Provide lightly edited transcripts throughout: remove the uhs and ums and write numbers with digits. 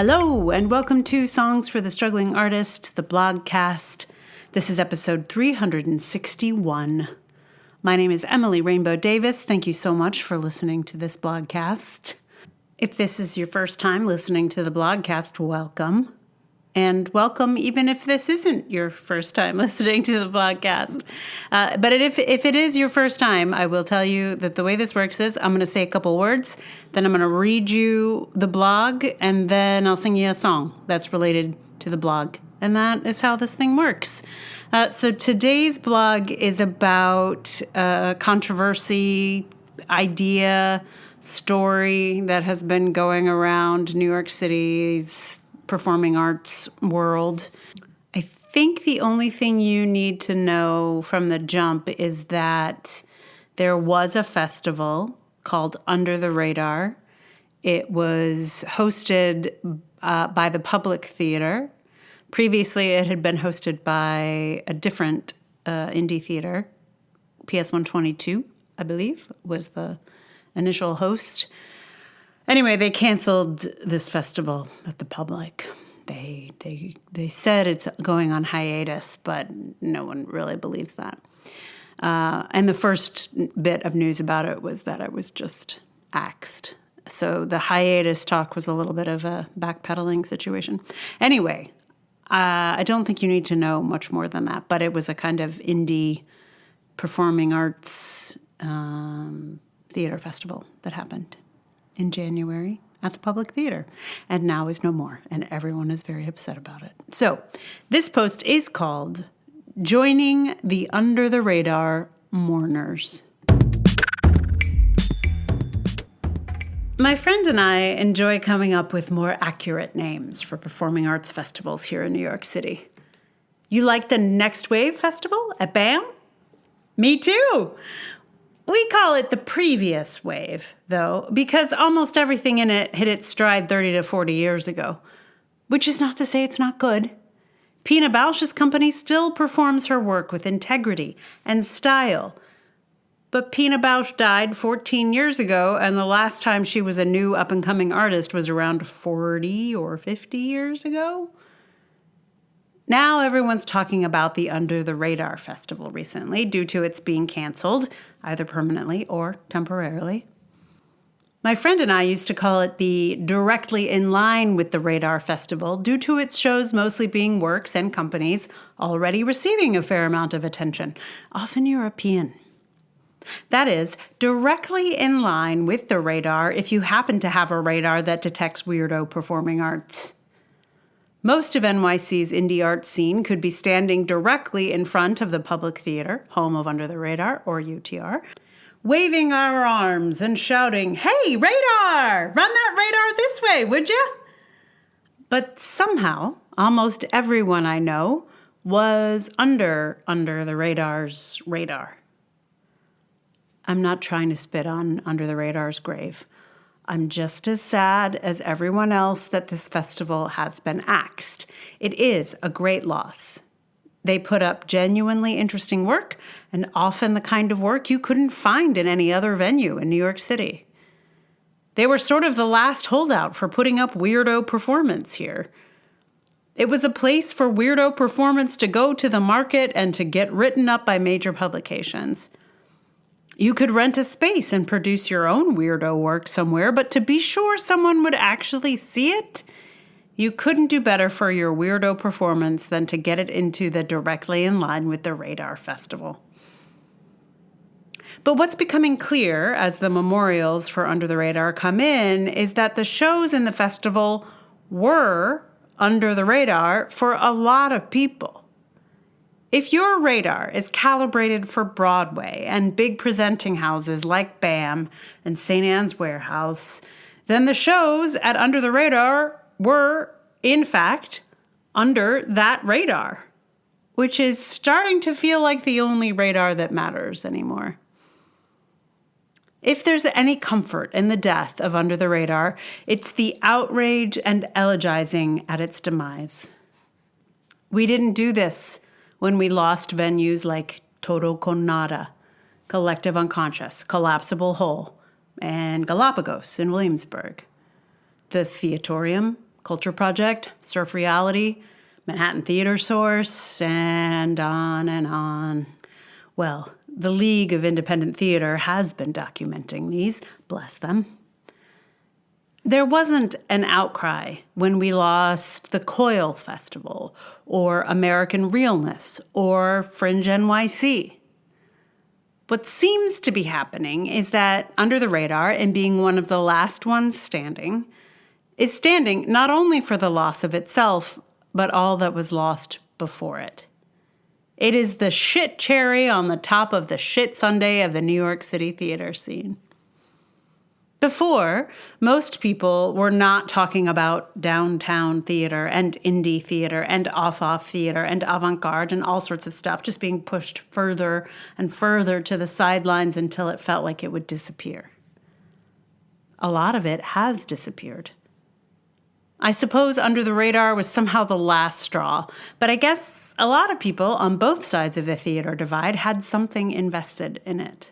Hello, and welcome to Songs for the Struggling Artist, the blogcast. This is episode 361. My name is Emily Rainbow Davis. Thank you so much for listening to this blogcast. If this is your first time listening to the blogcast, welcome. And welcome even if this isn't your first time listening to the blogcast. But if it is your first time, I will tell you that the way this works is I'm going to say a couple words, then I'm going to read you the blog, and then I'll sing you a song that's related to the blog. And that is how this thing works. So today's blog is about a controversy, idea, story that has been going around New York City's performing arts world. I think the only thing you need to know from the jump is that there was a festival called Under the Radar. It was hosted by the Public Theater. Previously, it had been hosted by a different indie theater. PS 122, I believe, was the initial host. Anyway, they canceled this festival at the Public. They said it's going on hiatus, but no one really believes that. And the first bit of news about it was that it was just axed. So the hiatus talk was a little bit of a backpedaling situation. Anyway, I don't think you need to know much more than that, but it was a kind of indie performing arts theater festival that happened in January at the Public Theater, and now is no more, and everyone is very upset about it. So this post is called Joining the Under the Radar Mourners. My friend and I enjoy coming up with more accurate names for performing arts festivals here in New York City. You like the Next Wave Festival at BAM? Me too! We call it the previous wave, though, because almost everything in it hit its stride 30 to 40 years ago. Which is not to say it's not good. Pina Bausch's company still performs her work with integrity and style. But Pina Bausch died 14 years ago, and the last time she was a new up-and-coming artist was around 40 or 50 years ago. Now everyone's talking about the Under the Radar Festival recently due to its being canceled, either permanently or temporarily. My friend and I used to call it the Directly in Line with the Radar Festival due to its shows mostly being works and companies already receiving a fair amount of attention, often European. That is, directly in line with the radar if you happen to have a radar that detects weirdo performing arts. Most of NYC's indie art scene could be standing directly in front of the Public Theater, home of Under the Radar, or UTR, waving our arms and shouting, "Hey, radar! Run that radar this way, would ya?" But somehow, almost everyone I know was under the radar's radar. I'm not trying to spit on Under the Radar's grave. I'm just as sad as everyone else that this festival has been axed. It is a great loss. They put up genuinely interesting work, and often the kind of work you couldn't find in any other venue in New York City. They were sort of the last holdout for putting up weirdo performance here. It was a place for weirdo performance to go to the market and to get written up by major publications. You could rent a space and produce your own weirdo work somewhere, but to be sure someone would actually see it, you couldn't do better for your weirdo performance than to get it into the Directly in Line with the Radar Festival. But what's becoming clear as the memorials for Under the Radar come in is that the shows in the festival were under the radar for a lot of people. If your radar is calibrated for Broadway and big presenting houses like BAM and St. Anne's Warehouse, then the shows at Under the Radar were, in fact, under that radar, which is starting to feel like the only radar that matters anymore. If there's any comfort in the death of Under the Radar, it's the outrage and elegizing at its demise. We didn't do this when we lost venues like Todo Con Nada, Collective Unconscious, Collapsible Whole, and Galapagos in Williamsburg. The Theatorium Culture Project, Surf Reality, Manhattan Theater Source, and on and on. Well, the League of Independent Theater has been documenting these, bless them. There wasn't an outcry when we lost the Coil Festival or American Realness or Fringe NYC. What seems to be happening is that Under the Radar, and being one of the last ones standing, is standing not only for the loss of itself, but all that was lost before it. It is the shit cherry on the top of the shit sundae of the New York City theater scene. Before, most people were not talking about downtown theater and indie theater and off-off theater and avant-garde and all sorts of stuff, just being pushed further and further to the sidelines until it felt like it would disappear. A lot of it has disappeared. I suppose Under the Radar was somehow the last straw, but I guess a lot of people on both sides of the theater divide had something invested in it.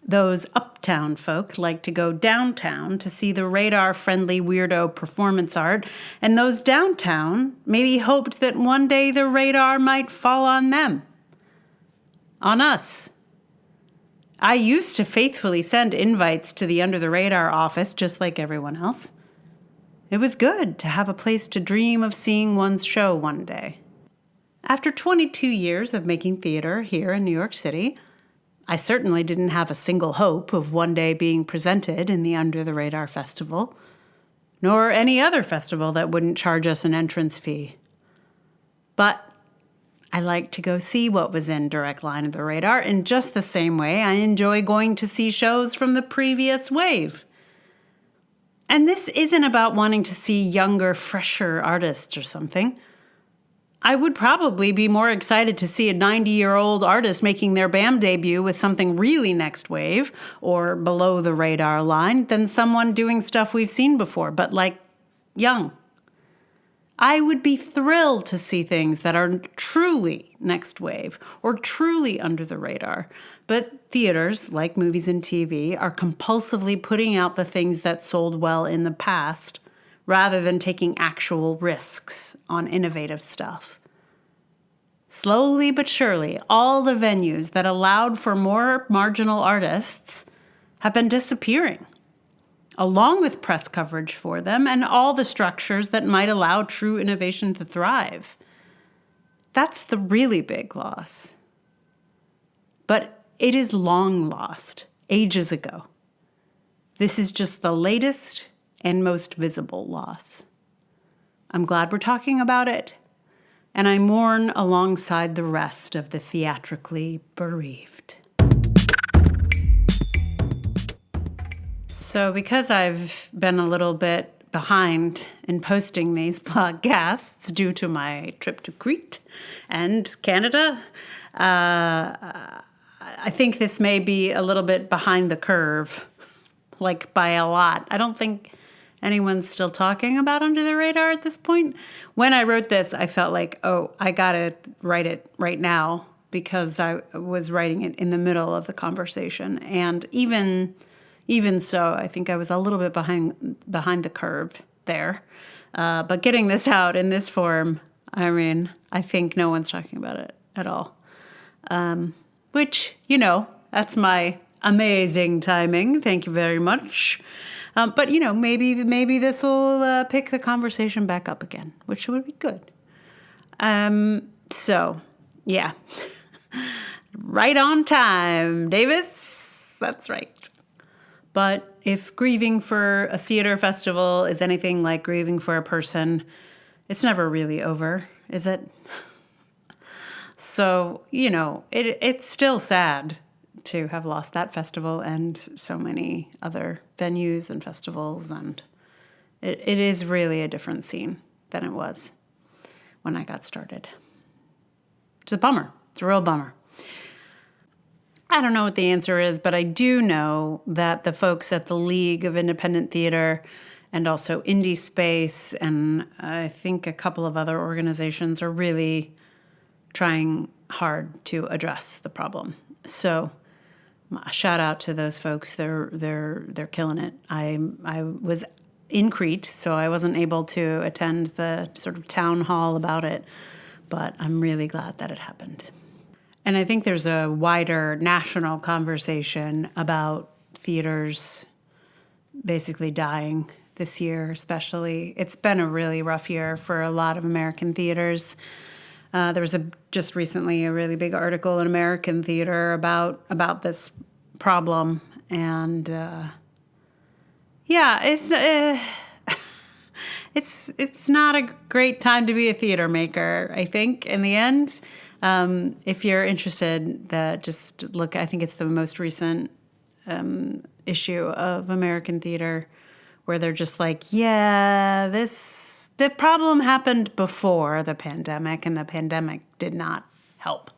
Those uptown folk like to go downtown to see the radar-friendly weirdo performance art, and those downtown maybe hoped that one day the radar might fall on them. On us. I used to faithfully send invites to the Under the Radar office just like everyone else. It was good to have a place to dream of seeing one's show one day. After 22 years of making theater here in New York City, I certainly didn't have a single hope of one day being presented in the Under the Radar Festival, nor any other festival that wouldn't charge us an entrance fee. But I like to go see what was in direct line of the radar in just the same way I enjoy going to see shows from the previous wave. And this isn't about wanting to see younger, fresher artists or something. I would probably be more excited to see a 90-year-old artist making their BAM debut with something really next wave or below the radar line than someone doing stuff we've seen before, but like young. I would be thrilled to see things that are truly next wave or truly under the radar. But theaters, like movies and TV, are compulsively putting out the things that sold well in the past rather than taking actual risks on innovative stuff. Slowly but surely, all the venues that allowed for more marginal artists have been disappearing, along with press coverage for them and all the structures that might allow true innovation to thrive. That's the really big loss. But it is long lost, ages ago. This is just the latest and most visible loss. I'm glad we're talking about it, and I mourn alongside the rest of the theatrically bereaved. So because I've been a little bit behind in posting these podcasts due to my trip to Crete and Canada, I think this may be a little bit behind the curve, like by a lot. I don't think anyone's still talking about Under the Radar at this point. When I wrote this, I felt like, oh, I got to write it right now because I was writing it in the middle of the conversation. And even so, I think I was a little bit behind the curve there. But getting this out in this form, I mean, I think no one's talking about it at all. Which, that's my amazing timing. Thank you very much. But, maybe this will pick the conversation back up again, which would be good. So, yeah. Right on time, Davis. That's right. But if grieving for a theater festival is anything like grieving for a person, it's never really over, is it? So, it's still sad to have lost that festival and so many other venues and festivals. And it is really a different scene than it was when I got started. It's a bummer. It's a real bummer. I don't know what the answer is, but I do know that the folks at the League of Independent Theater and also Indie Space and I think a couple of other organizations are really trying hard to address the problem. So shout out to those folks. They're killing it. I was in Crete, so I wasn't able to attend the sort of town hall about it, but I'm really glad that it happened. And I think there's a wider national conversation about theaters basically dying this year, especially. It's been a really rough year for a lot of American theaters. There was just recently a really big article in American Theater about this problem, and it's not a great time to be a theater maker. I think in the end, if you're interested, just look. I think it's the most recent issue of American Theater, where they're just like, the problem happened before the pandemic, and the pandemic did not help.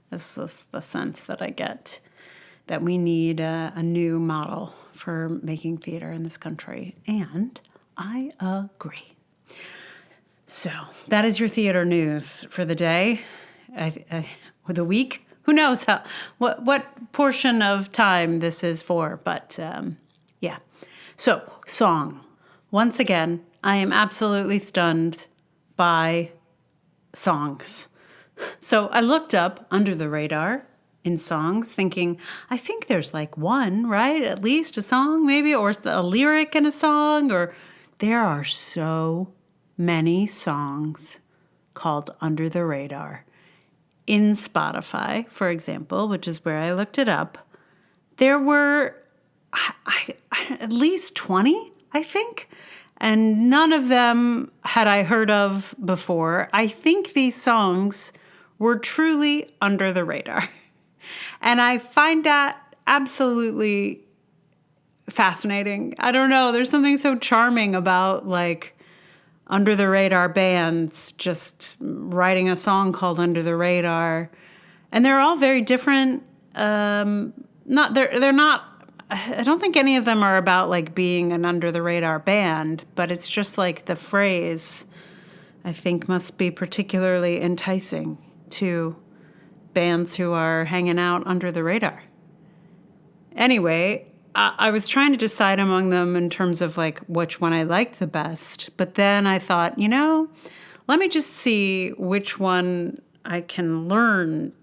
This was the sense that I get, that we need a new model for making theater in this country, and I agree. So that is your theater news for the day, or the week. Who knows what portion of time this is for, but yeah. So, song. Once again, I am absolutely stunned by songs. So I looked up Under the Radar in songs, thinking, I think there's like one, right? At least a song, maybe, or a lyric in a song, or there are so many songs called Under the Radar. In Spotify, for example, which is where I looked it up, there were at least 20, I think, and none of them had I heard of before. I think these songs were truly under the radar. And I find that absolutely fascinating. I don't know, there's something so charming about like under the radar bands just writing a song called Under the Radar. And they're all very different. They're not, I don't think any of them are about like being an under the radar band, but it's just like the phrase, I think, must be particularly enticing to bands who are hanging out under the radar. Anyway, I was trying to decide among them in terms of like which one I liked the best, but then I thought, let me just see which one I can learn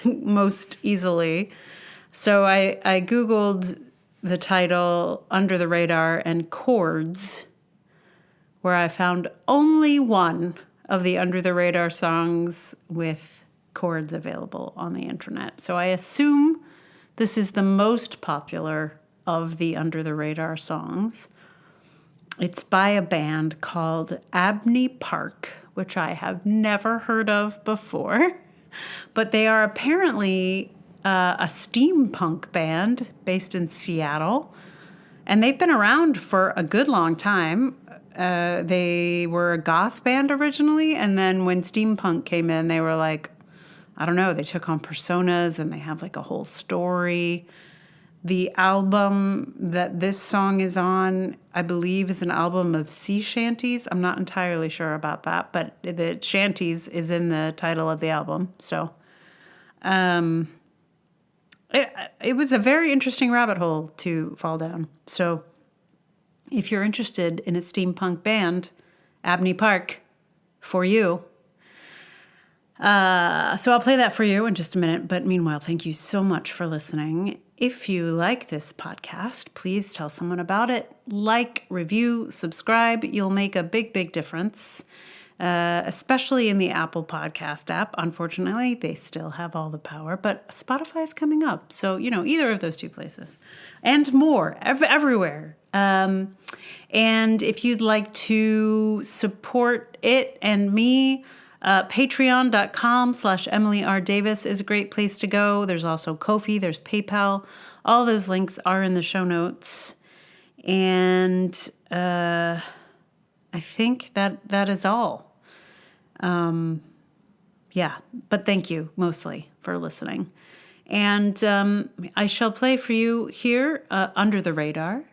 most easily. So I Googled the title Under the Radar and chords, where I found only one of the Under the Radar songs with chords available on the internet. So I assume this is the most popular of the Under the Radar songs. It's by a band called Abney Park, which I have never heard of before, but they are apparently a steampunk band based in Seattle, and they've been around for a good long time. They were a goth band originally, and then when steampunk came in, they were like, I don't know, they took on personas, and they have like a whole story. The album that this song is on, I believe, is an album of sea shanties. I'm not entirely sure about that, but the shanties is in the title of the album. So it was a very interesting rabbit hole to fall down. So if you're interested in a steampunk band, Abney Park, for you. So I'll play that for you in just a minute. But meanwhile, thank you so much for listening. If you like this podcast, please tell someone about it. Like, review, subscribe. You'll make a big, big difference, especially in the Apple Podcast app. Unfortunately, they still have all the power, but Spotify is coming up. So, either of those two places and more everywhere. And if you'd like to support it and me, Patreon.com/Emily R. Davis is a great place to go. There's also Ko-fi, there's PayPal. All those links are in the show notes. And I think that is all. But thank you mostly for listening. And I shall play for you here Under the Radar,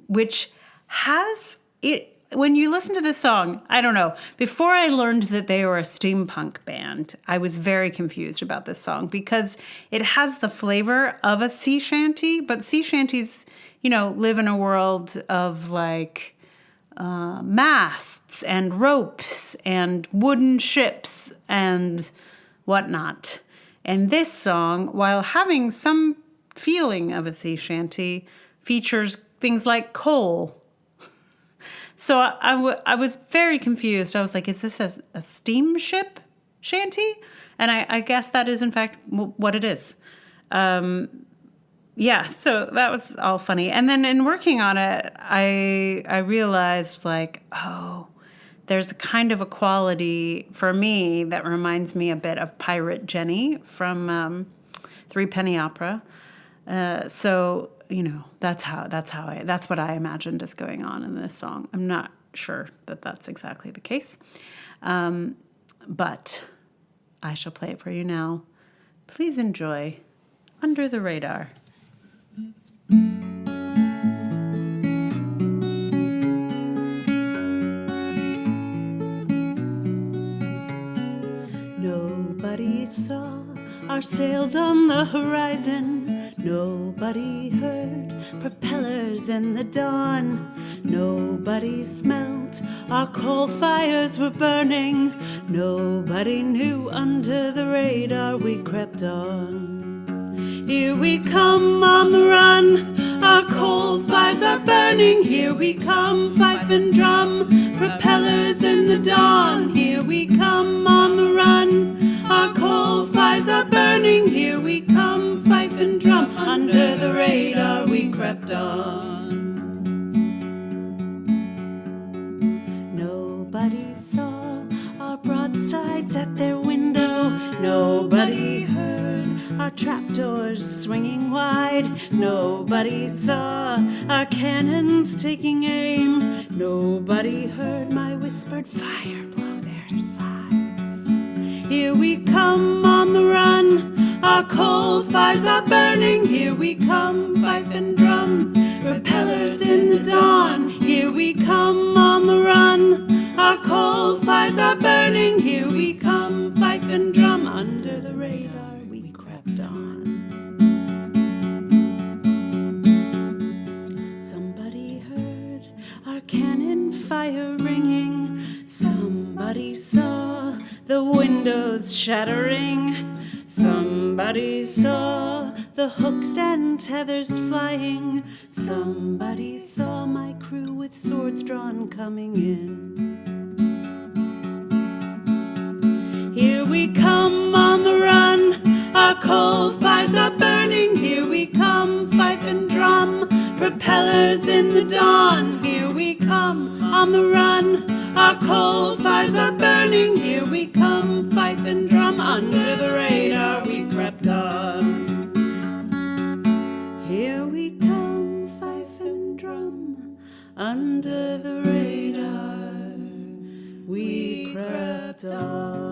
which has it. When you listen to this song, I don't know, before I learned that they were a steampunk band, I was very confused about this song because it has the flavor of a sea shanty, but sea shanties, live in a world of like masts and ropes and wooden ships and whatnot. And this song, while having some feeling of a sea shanty, features things like coal. So I was very confused. I was like, is this a steamship shanty? And I guess that is, in fact, what it is. Yeah, so that was all funny. And then in working on it, I realized, like, oh, there's a kind of a quality for me that reminds me a bit of Pirate Jenny from Three Penny Opera. So, that's what I imagined is going on in this song. I'm not sure that that's exactly the case. But I shall play it for you now. Please enjoy Under the Radar. Nobody saw our sails on the horizon. Nobody heard propellers in the dawn. Nobody smelt our coal fires were burning. Nobody knew under the radar we crept on. Here we come on the run, our coal fires are burning. Here we come, fife and drum, propellers in the dawn. Here we come on the run, our coal fires are burning. Here we come, fife and drum, under the radar we crept on. Nobody saw our broadsides at their window. Nobody heard our trapdoors swinging wide. Nobody saw our cannons taking aim. Nobody heard my whispered fire blow their sides. Here we come on the run, our coal fires are burning. Here we come, fife and drum, propellers in the dawn. Here we come on the run, our coal fires are burning. Here we come, fife and drum, under the radar we crept on. Somebody heard our cannon fire ringing. Somebody saw the windows shattering. Somebody saw the hooks and tethers flying. Somebody saw my crew with swords drawn coming in. Here we come on the run, our coal fires are burning. Here we come, fife and drum, propellers in the dawn. Here we come on the run, our coal fires are burning. Here we come, fife and drum, under the radar we crept on. Here we come, fife and drum, under the radar we crept on.